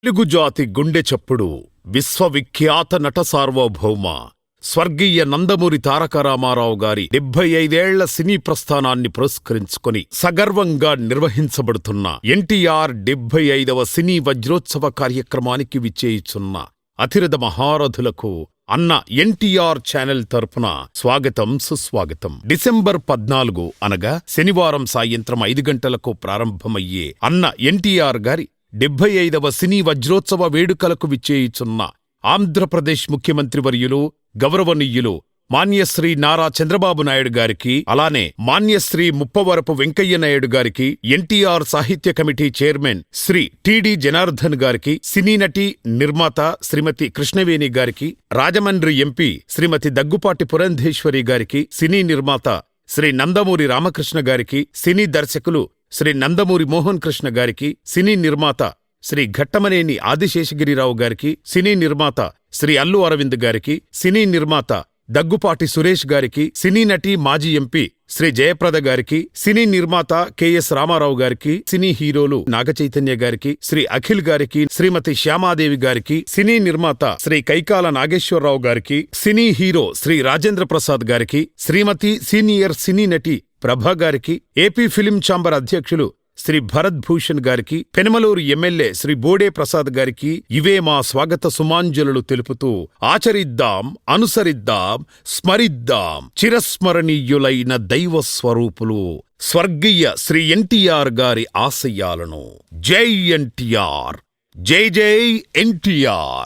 తెలుగు జాతి గుండె చప్పుడు విశ్వవిఖ్యాత నట సార్వభౌమ స్వర్గీయ నందమూరి తారక రామారావు గారి 75 సినీ ప్రస్థానాన్ని పురస్కరించుకొని సగర్వంగా నిర్వహించబడుతున్న ఎన్టీఆర్ 75వ సినీ వజ్రోత్సవ కార్యక్రమానికి విచ్చేయుచున్న అతిరథ మహారథులకు అన్న ఎన్టీఆర్ ఛానల్ తరపున స్వాగతం సుస్వాగతం. డిసెంబర్ 14 అనగా శనివారం సాయంత్రం 5 గంటలకు ప్రారంభమయ్యే అన్న ఎన్టీఆర్ గారి 75వ సినీ వజ్రోత్సవ వేడుకలకు విచ్చేయుచున్న ఆంధ్రప్రదేశ్ ముఖ్యమంత్రి వర్యులు గౌరవనీయులు మాన్యశ్రీ నారా చంద్రబాబు నాయుడు గారికి, అలానే మాన్యశ్రీ ముప్పవరపు వెంకయ్య నాయుడు గారికి, ఎన్టీఆర్ సాహిత్య కమిటీ చైర్మన్ శ్రీ టిడి జనార్దన్ గారికి, సినీ నటి నిర్మాత శ్రీమతి కృష్ణవేణి గారికి, రాజమండ్రి ఎంపీ శ్రీమతి దగ్గుపాటి పురంధేశ్వరి గారికి, సినీ నిర్మాత శ్రీ నందమూరి రామకృష్ణ గారికి, సినీ దర్శకులు శ్రీ నందమూరి మోహన్ కృష్ణ గారికి, సినీ నిర్మాత శ్రీ ఘట్టమనేని ఆదిశేషగిరిరావు గారికి, సినీ నిర్మాత శ్రీ అల్లు అరవింద్ గారికి, సినీ నిర్మాత దగ్గుపాటి సురేష్ గారికి, సినీ నటి మాజీ ఎంపీ శ్రీ జయప్రద గారికి, సినీ నిర్మాత కెఎస్ రామారావు గారికి, సినీ హీరోలు నాగచైతన్య గారికి, శ్రీ అఖిల్ గారికి, శ్రీమతి శ్యామాదేవి గారికి, సినీ నిర్మాత శ్రీ కైకాల నాగేశ్వరరావు గారికి, సినీ హీరో శ్రీ రాజేంద్ర ప్రసాద్ గారికి, శ్రీమతి సీనియర్ సినీ నటి ప్రభా గారికి, ఏపీ ఫిలిం ఛాంబర్ అధ్యక్షులు శ్రీ భరత్ భూషణ్ గారికి, పెనమలూరు ఎమ్మెల్యే శ్రీ బోడే ప్రసాద్ గారికి ఇవే మా స్వాగత సుమాంజలులు తెలుపుతూ ఆచరిద్దాం, అనుసరిద్దాం, స్మరిద్దాం చిరస్మరణీయులైన దైవ స్వరూపులు స్వర్గీయ శ్రీ ఎన్టీఆర్ గారి ఆశయాలను. జై ఎన్టీఆర్, జై జై ఎన్టీఆర్.